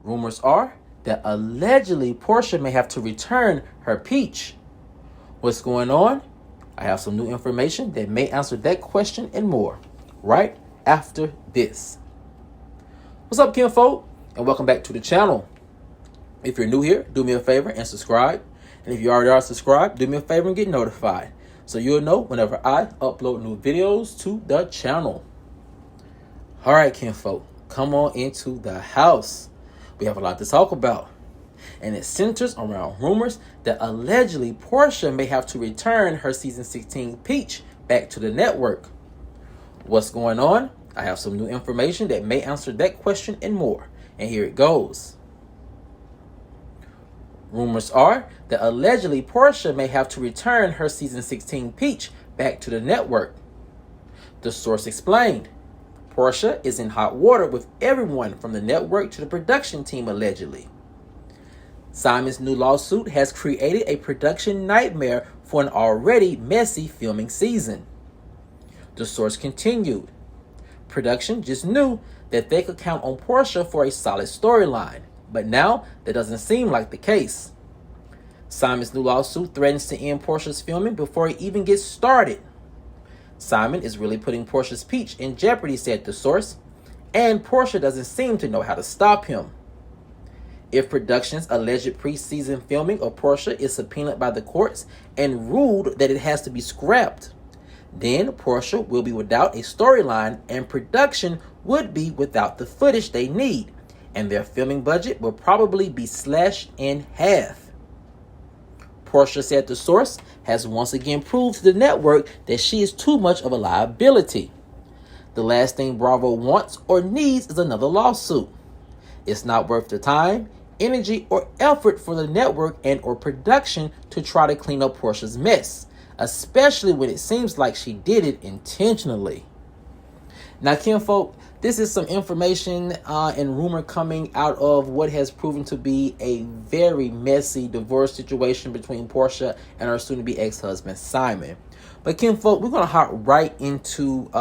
Rumors are that allegedly Porsha may have to return her peach. What's going on? I have some new information that may answer that question and more right after this. What's up, kinfolk? And welcome back to the channel. If you're new here, do me a favor and subscribe. And if you already are subscribed, do me a favor and get notified, so you'll know whenever I upload new videos to the channel. All right, kinfolk, come on into the house. We have a lot to talk about, and it centers around rumors that allegedly Porsha may have to return her season 16 peach back to the network. What's going on? I have some new information that may answer that question and more, and here it goes. Rumors are that allegedly Porsha may have to return her season 16 peach back to the network. The source explained, Porsha is in hot water with everyone from the network to the production team allegedly. Simon's new lawsuit has created a production nightmare for an already messy filming season. The source continued, production just knew that they could count on Porsha for a solid storyline, but now that doesn't seem like the case. Simon's new lawsuit threatens to end Porsha's filming before it even gets started. Simon is really putting Porsha's peach in jeopardy, said the source, and Porsha doesn't seem to know how to stop him. If production's alleged preseason filming of Porsha is subpoenaed by the courts and ruled that it has to be scrapped, then Porsha will be without a storyline and production would be without the footage they need, and their filming budget will probably be slashed in half. Porsha, said the source, has once again proved to the network that she is too much of a liability. The last thing Bravo wants or needs is another lawsuit. It's not worth the time, energy, or effort for the network and or production to try to clean up Porsha's mess, especially when it seems like she did it intentionally. Now, kinfolk, this is some information and rumor coming out of what has proven to be a very messy divorce situation between Porsha and her soon-to-be ex-husband, Simon. But kinfolk, we're going to hop right into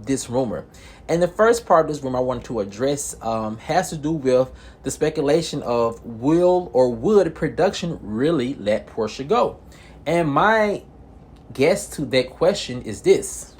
this rumor. And the first part of this rumor I wanted to address has to do with the speculation of will or would production really let Porsha go? And my guess to that question is this.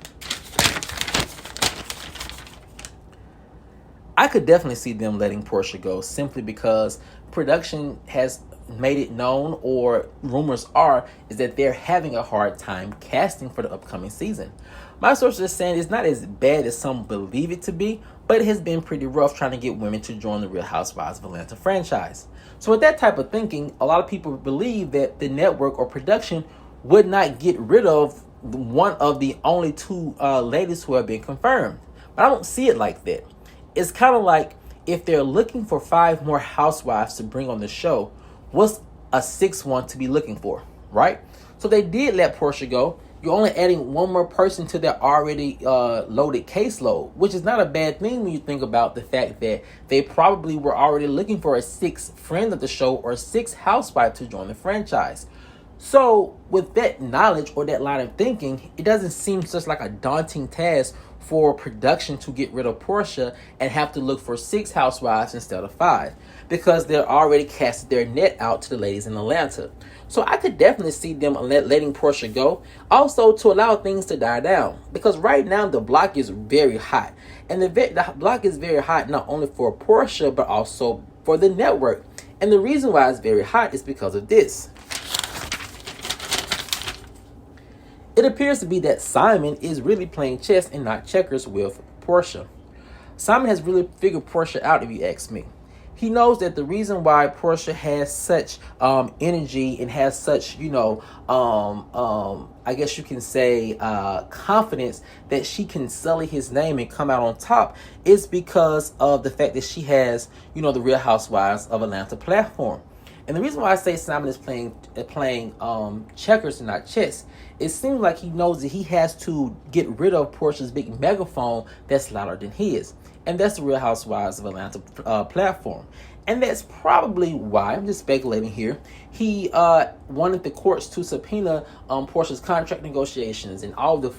I could definitely see them letting Porsha go simply because production has made it known, or rumors are, is that they're having a hard time casting for the upcoming season. My sources are saying it's not as bad as some believe it to be, but it has been pretty rough trying to get women to join the Real Housewives of Atlanta franchise. So with that type of thinking, a lot of people believe that the network or production would not get rid of one of the only two ladies who have been confirmed. But I don't see it like that. It's kind of like if they're looking for 5 more housewives to bring on the show, what's a 6th one to be looking for, right? So they did let Porsha go. You're only adding one more person to their already loaded caseload, which is not a bad thing when you think about the fact that they probably were already looking for a 6th friend of the show or 6th housewife to join the franchise. So with that knowledge or that line of thinking, it doesn't seem such like a daunting task for production to get rid of Porsha and have to look for 6 housewives instead of 5, because they're already casted their net out to the ladies in Atlanta. So I could definitely see them letting Porsha go, also to allow things to die down, because right now the block is very hot, and the block is very hot not only for Porsha but also for the network. And the reason why it's very hot is because of this. It appears to be that Simon is really playing chess and not checkers with Porsha. Simon has really figured Porsha out, if you ask me. He knows that the reason why Porsha has such energy and has such, I guess you can say confidence that she can sully his name and come out on top is because of the fact that she has, the Real Housewives of Atlanta platform. And the reason why I say Simon is playing checkers and not chess, it seems like he knows that he has to get rid of Porsha's big megaphone that's louder than his. And that's the Real Housewives of Atlanta platform. And that's probably why, I'm just speculating here, he wanted the courts to subpoena Porsha's contract negotiations and all the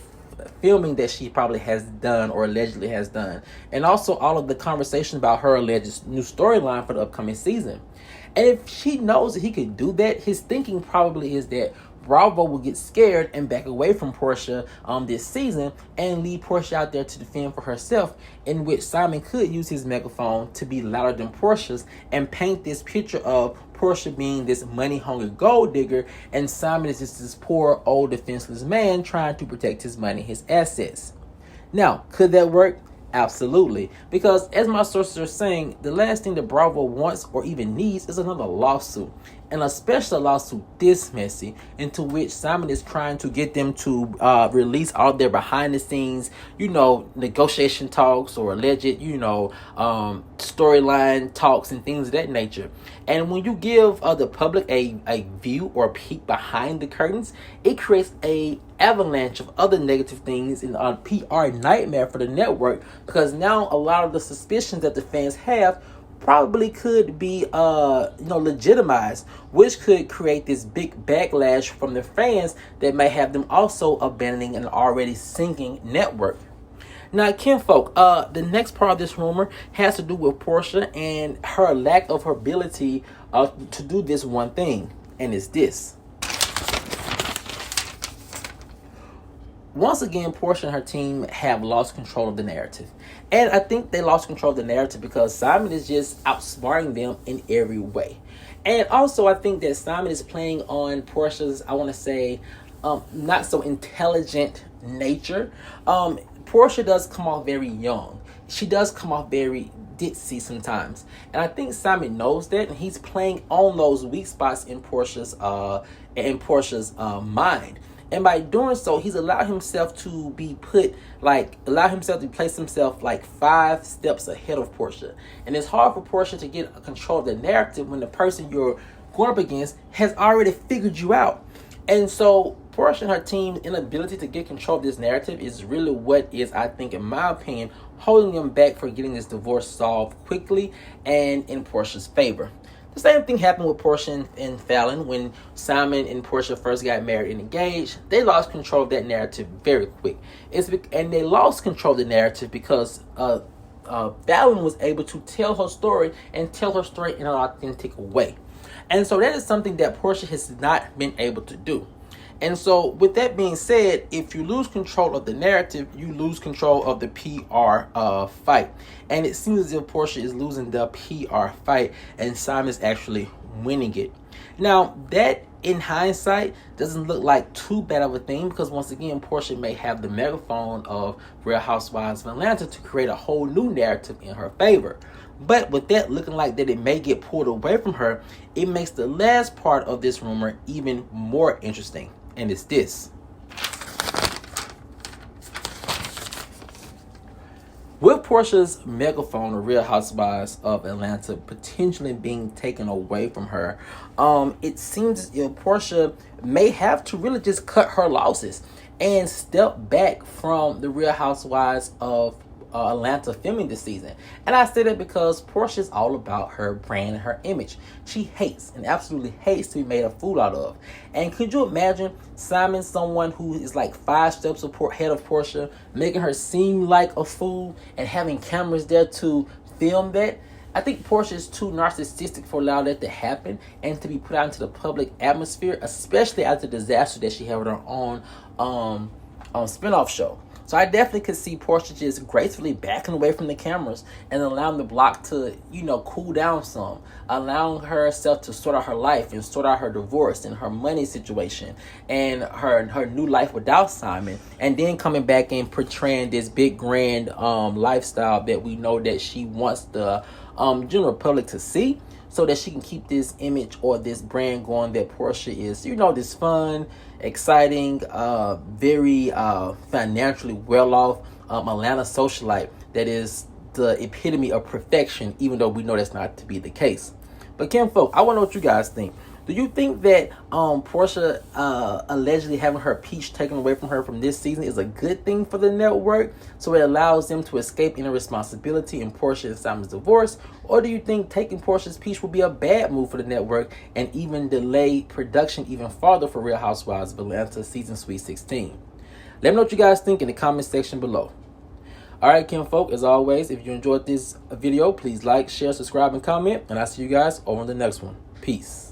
filming that she probably has done or allegedly has done, and also all of the conversation about her alleged new storyline for the upcoming season. And if she knows that he could do that, his thinking probably is that Bravo will get scared and back away from Porsha this season and leave Porsha out there to defend for herself, in which Simon could use his megaphone to be louder than Porsha's and paint this picture of Porsha being this money-hungry gold digger and Simon is just this poor, old, defenseless man trying to protect his money, his assets. Now, could that work? Absolutely. Because as my sources are saying, the last thing that Bravo wants or even needs is another lawsuit. And especially a lawsuit this messy, into which Simon is trying to get them to release all their behind the scenes, negotiation talks or alleged, storyline talks and things of that nature. And when you give the public a view or peek behind the curtains, it creates a avalanche of other negative things and a PR nightmare for the network, because now a lot of the suspicions that the fans have probably could be legitimized, which could create this big backlash from the fans that may have them also abandoning an already sinking network. Now, kinfolk, the next part of this rumor has to do with Porsha and her lack of her ability to do this one thing, and it's this. Once again, Porsha and her team have lost control of the narrative. And I think they lost control of the narrative because Simon is just outsmarting them in every way. And also, I think that Simon is playing on Porsha's, I want to say, not so intelligent nature. Porsha does come off very young. She does come off very ditzy sometimes. And I think Simon knows that, and he's playing on those weak spots in Porsha's mind. And by doing so, he's allowed himself to place himself like 5 steps ahead of Porsha. And it's hard for Porsha to get control of the narrative when the person you're going up against has already figured you out. And so Porsha and her team's inability to get control of this narrative is really what is, I think, in my opinion, holding them back for getting this divorce solved quickly and in Porsha's favor. The same thing happened with Porsha and Fallon when Simon and Porsha first got married and engaged. They lost control of that narrative very quick. And they lost control of the narrative because Fallon was able to tell her story and tell her story in an authentic way. And so that is something that Porsha has not been able to do. And so with that being said, if you lose control of the narrative, you lose control of the PR fight. And it seems as if Porsha is losing the PR fight and Simon's actually winning it. Now, that in hindsight doesn't look like too bad of a thing, because once again, Porsha may have the megaphone of Real Housewives of Atlanta to create a whole new narrative in her favor. But with that looking like that it may get pulled away from her, it makes the last part of this rumor even more interesting. And it's this. With Porsha's megaphone, or Real Housewives of Atlanta, potentially being taken away from her, it seems as if Porsha may have to really just cut her losses and step back from the Real Housewives of Atlanta filming this season. And I say that because Porsha is all about her brand and her image. She hates and absolutely hates to be made a fool out of. And could you imagine Simon, someone who is like 5 steps ahead of Porsha, making her seem like a fool and having cameras there to film that? I think Porsha is too narcissistic for allowing that to happen and to be put out into the public atmosphere, especially after the disaster that she had with her own spinoff show. So I definitely could see Porsha just gracefully backing away from the cameras and allowing the block to, cool down some, allowing herself to sort out her life and sort out her divorce and her money situation and her new life without Simon, and then coming back and portraying this big grand lifestyle that we know that she wants the general public to see, so that she can keep this image or this brand going that Porsha is, this fun, exciting, very financially well-off Atlanta socialite that is the epitome of perfection, even though we know that's not to be the case. But kinfolk, I want to know what you guys think. Do you think that Porsha allegedly having her peach taken away from her from this season is a good thing for the network, so it allows them to escape any responsibility in Porsha and Simon's divorce? Or do you think taking Porsha's peach will be a bad move for the network and even delay production even farther for Real Housewives of Atlanta season Sweet 16? Let me know what you guys think in the comment section below. Alright, kinfolk, as always, if you enjoyed this video, please like, share, subscribe, and comment. And I'll see you guys over in the next one. Peace.